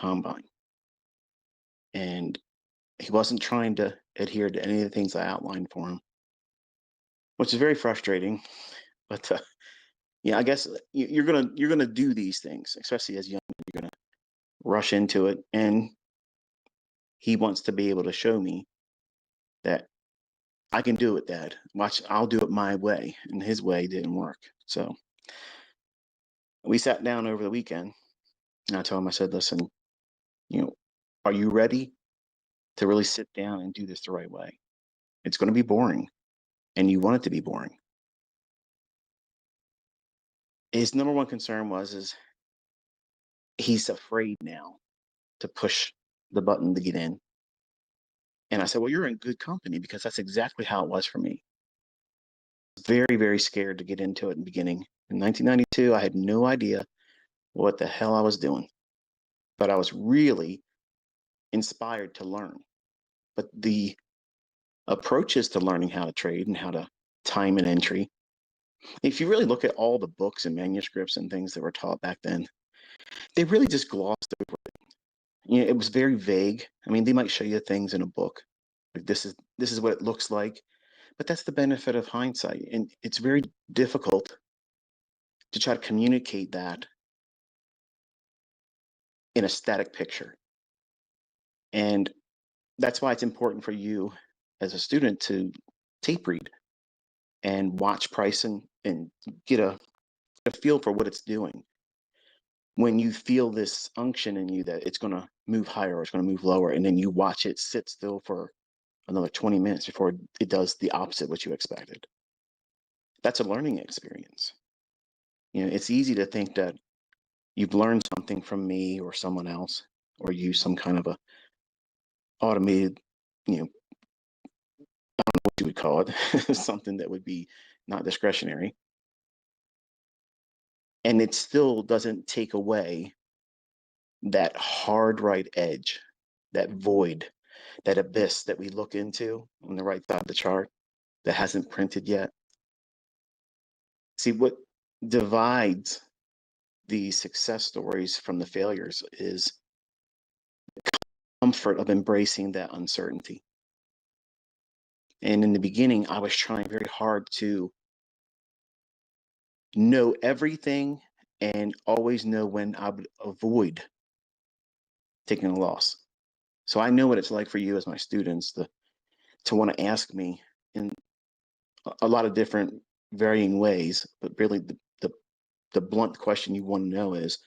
combine. And he wasn't trying to adhere to any of the things I outlined for him, which is very frustrating. But yeah, I guess you're gonna do these things, especially as young. You're gonna rush into it, and he wants to be able to show me that I can do it, Dad. Watch, I'll do it my way, and his way didn't work. So we sat down over the weekend, and I told him, I said, listen, you know, are you ready to really sit down and do this the right way? It's going to be boring, and you want it to be boring. His number one concern is he's afraid now to push the button to get in. And I said, well, you're in good company, because that's exactly how it was for me. Very, very scared to get into it in the beginning. In 1992, I had no idea what the hell I was doing, but I was really inspired to learn. But the approaches to learning how to trade and how to time an entry, if you really look at all the books and manuscripts and things that were taught back then, they really just glossed over it. You know, it was very vague. I mean, they might show you things in a book, like this is what it looks like, but that's the benefit of hindsight, and it's very difficult to try to communicate that in a static picture. And that's why it's important for you as a student to tape read and watch pricing and get a feel for what it's doing. When you feel this unction in you that it's going to move higher or it's going to move lower, and then you watch it sit still for another 20 minutes before it does the opposite what you expected, that's a learning experience. You know, it's easy to think that you've learned something from me or someone else, or use some kind of a automated, you know, what you would call it, something that would be not discretionary. And it still doesn't take away that hard right edge, that void, that abyss that we look into on the right side of the chart that hasn't printed yet. See, what divides the success stories from the failures is the comfort of embracing that uncertainty. And in the beginning, I was trying very hard to know everything and always know when I would avoid taking a loss. So I know what it's like for you as my students to want to ask me in a lot of different varying ways, but really the blunt question you want to know is,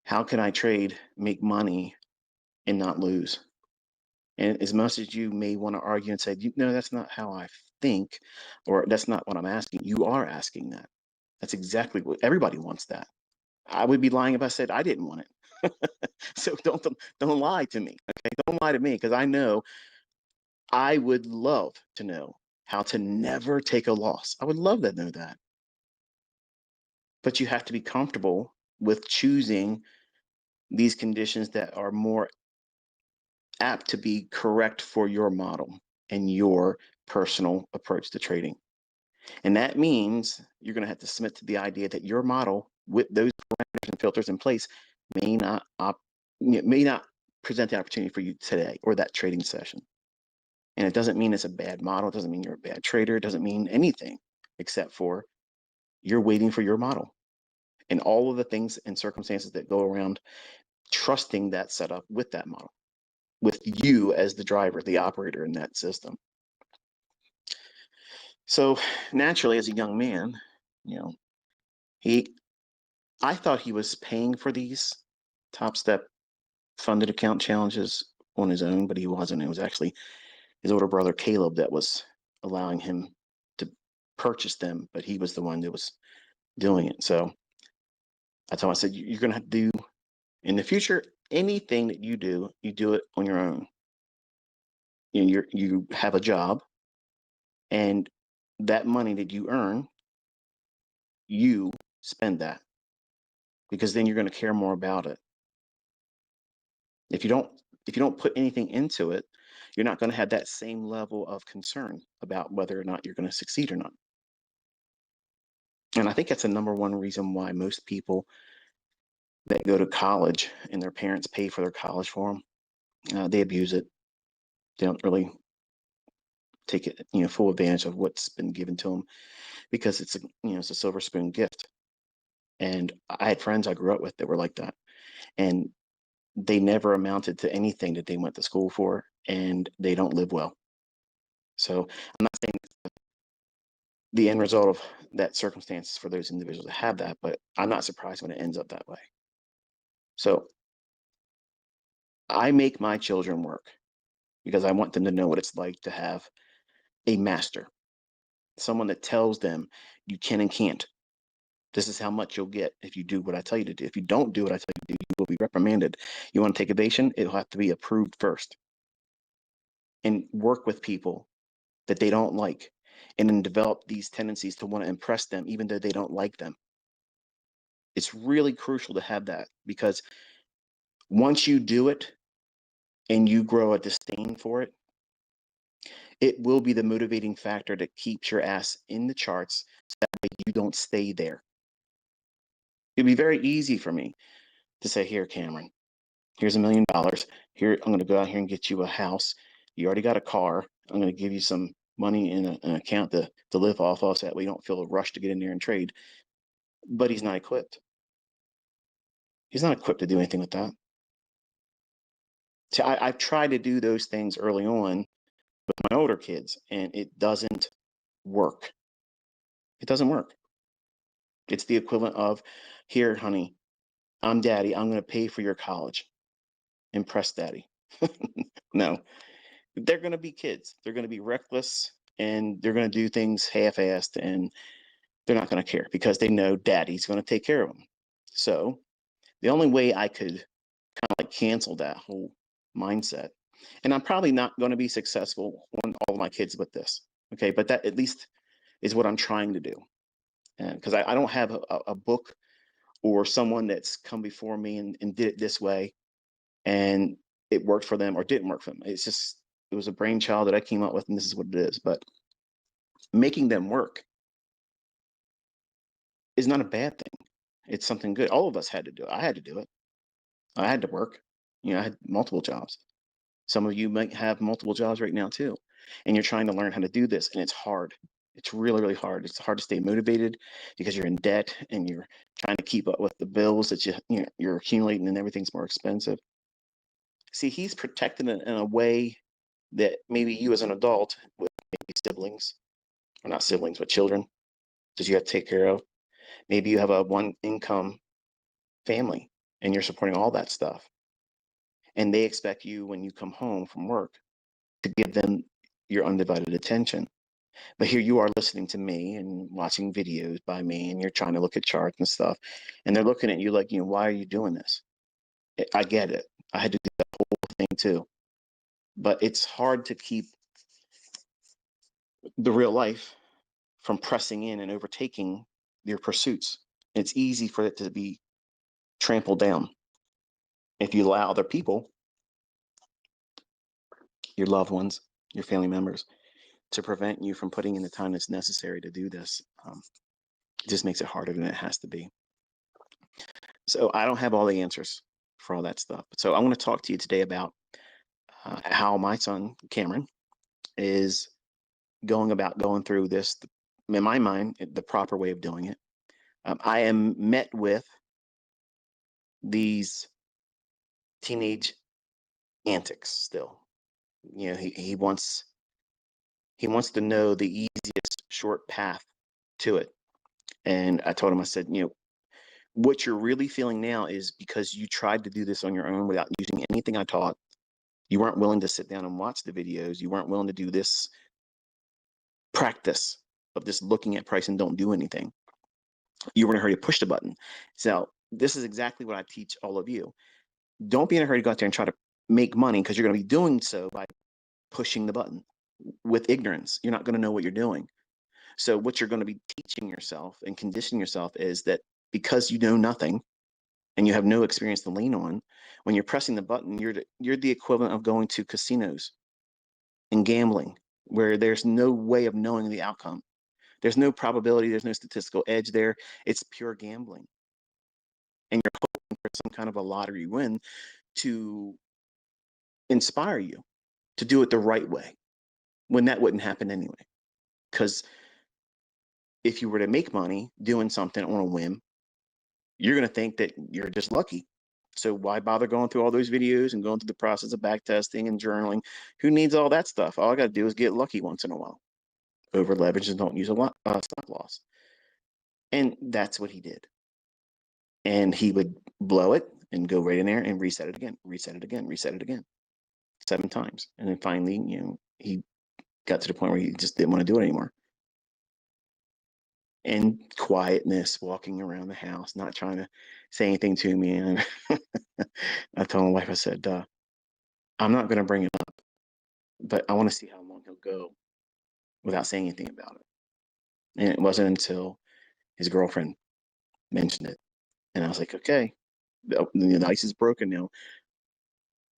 how can I trade, make money, and not lose? And as much as you may want to argue and say, no, that's not how I think, or that's not what I'm asking, you are asking that. That's exactly what everybody wants. That. I would be lying if I said I didn't want it. So don't lie to me. Okay, don't lie to me, because I know I would love to know how to never take a loss. I would love to know that. But you have to be comfortable with choosing these conditions that are more apt to be correct for your model and your personal approach to trading. And that means you're going to have to submit to the idea that your model, with those parameters and filters in place, may not present the opportunity for you today or that trading session. And it doesn't mean it's a bad model. It doesn't mean you're a bad trader. It doesn't mean anything except for you're waiting for your model and all of the things and circumstances that go around trusting that setup with that model, with you as the driver, the operator in that system. So naturally, as a young man, you know, I thought he was paying for these Top Step funded account challenges on his own, but he wasn't. It was actually his older brother Caleb that was allowing him to purchase them, but he was the one that was doing it. So I told him, I said, you're going to have to do in the future, anything that you do it on your own. You have a job, and that money that you earn, you spend that, because then you're going to care more about it. If you don't put anything into it, you're not going to have that same level of concern about whether or not you're going to succeed or not. And I think that's the number one reason why most people that go to college and their parents pay for their college for them. They abuse it. They don't really take it, full advantage of what's been given to them because it's a silver spoon gift. And I had friends I grew up with that were like that, and they never amounted to anything that they went to school for, and they don't live well. So I'm not saying the end result of that circumstance for those individuals to have that, but I'm not surprised when it ends up that way. So I make my children work because I want them to know what it's like to have a master, someone that tells them you can and can't. This is how much you'll get if you do what I tell you to do. If you don't do what I tell you to do, you will be reprimanded. You want to take evasion, it'll have to be approved first. And work with people that they don't like, and then develop these tendencies to want to impress them, even though they don't like them. It's really crucial to have that, because once you do it and you grow a disdain for it, it will be the motivating factor that keeps your ass in the charts so that way you don't stay there. It'd be very easy for me to say, here, Cameron, here's $1 million. Here, I'm going to go out here and get you a house. You already got a car. I'm going to give you some money in an account to live off of, so that way you don't feel a rush to get in there and trade. But he's not equipped. He's not equipped to do anything with that. So I've tried to do those things early on with my older kids, and it doesn't work. It doesn't work. It's the equivalent of, here, honey, I'm daddy. I'm going to pay for your college. Impress daddy. No, they're going to be kids. They're going to be reckless, and they're going to do things half-assed, and they're not going to care because they know daddy's going to take care of them. So the only way I could kind of like cancel that whole mindset, and I'm probably not going to be successful on all of my kids with this, okay, but that at least is what I'm trying to do, because I don't have a book or someone that's come before me and did it this way and it worked for them or didn't work for them. It was a brainchild that I came up with, and this is what it is. But making them work is not a bad thing. It's something good. All of us had to do it. I had to do it. I had to work. I had multiple jobs. Some of you might have multiple jobs right now too, and you're trying to learn how to do this, and it's hard. It's really, really hard. It's hard to stay motivated because you're in debt and you're trying to keep up with the bills that you're accumulating, and everything's more expensive. See, he's protected in a way that maybe you as an adult with maybe siblings, or not siblings, but children, that you have to take care of. Maybe you have a one income family and you're supporting all that stuff. And they expect you, when you come home from work, to give them your undivided attention. But here you are listening to me and watching videos by me, and you're trying to look at charts and stuff. And they're looking at you like, why are you doing this? I get it. I had to do that whole thing too. But it's hard to keep the real life from pressing in and overtaking your pursuits. It's easy for it to be trampled down if you allow other people, your loved ones, your family members, to prevent you from putting in the time that's necessary to do this. It just makes it harder than it has to be. So I don't have all the answers for all that stuff. So I want to talk to you today about how my son, Cameron, is going through this, in my mind, the proper way of doing it. I am met with these teenage antics still. He wants to know the easiest short path to it. And I told him, I said, what you're really feeling now is because you tried to do this on your own without using anything I taught. You weren't willing to sit down and watch the videos. You weren't willing to do this practice of just looking at price and don't do anything. You were in a hurry to push the button. So this is exactly what I teach all of you. Don't be in a hurry to go out there and try to make money, because you're going to be doing so by pushing the button with ignorance. You're not going to know what you're doing. So what you're going to be teaching yourself and conditioning yourself is that because you know nothing and you have no experience to lean on, when you're pressing the button, you're the equivalent of going to casinos and gambling, where there's no way of knowing the outcome. There's no probability. There's no statistical edge there. It's pure gambling. And you're hoping some kind of a lottery win to inspire you to do it the right way when that wouldn't happen anyway. Because if you were to make money doing something on a whim, you're going to think that you're just lucky. So why bother going through all those videos and going through the process of back testing and journaling? Who needs all that stuff? All I got to do is get lucky once in a while. Over leverage and don't use a lot stop loss. And that's what he did. And he would blow it and go right in there and reset it again, reset it again, reset it again, 7 times. And then finally, he got to the point where he just didn't want to do it anymore. And quietness, walking around the house, not trying to say anything to me. And I told my wife, I said, I'm not going to bring it up, but I want to see how long he'll go without saying anything about it. And it wasn't until his girlfriend mentioned it. And I was like, okay, the ice is broken now.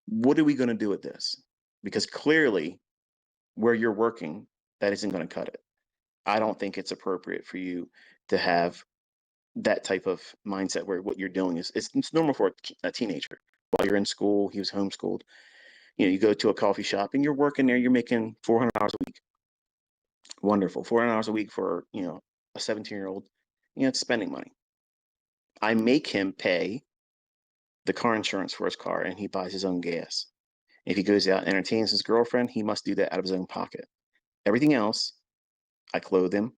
What are we going to do with this? Because clearly, where you're working, that isn't going to cut it. I don't think it's appropriate for you to have that type of mindset where what you're doing is it's normal for a teenager. While you're in school, he was homeschooled. You go to a coffee shop and you're working there, you're making 400 hours a week. Wonderful. 400 hours a week for, a 17-year-old, it's spending money. I make him pay the car insurance for his car and he buys his own gas. If he goes out and entertains his girlfriend, he must do that out of his own pocket. Everything else, I clothe him.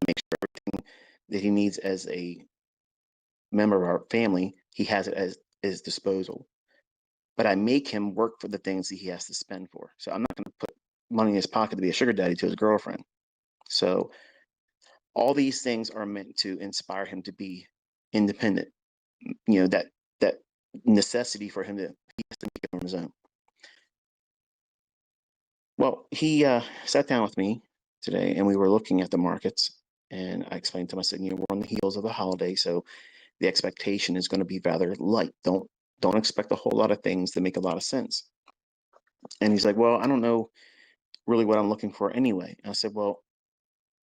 I make sure everything that he needs as a member of our family, he has it at his disposal. But I make him work for the things that he has to spend for. So I'm not going to put money in his pocket to be a sugar daddy to his girlfriend. So all these things are meant to inspire him to be independent. That necessity for him to he has to make it on his own. Well, he sat down with me today, and we were looking at the markets. And I explained to him, I said, we're on the heels of the holiday, so the expectation is going to be rather light. Don't expect a whole lot of things that make a lot of sense. And he's like, well, I don't know really what I'm looking for anyway. And I said, well,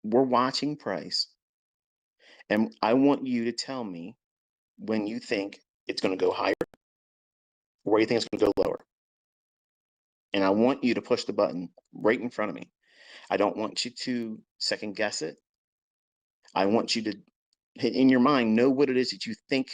we're watching price, and I want you to tell me when you think it's going to go higher or where you think it's going to go lower. And I want you to push the button right in front of me. I don't want you to second guess it. I want you to, in your mind, know what it is that you think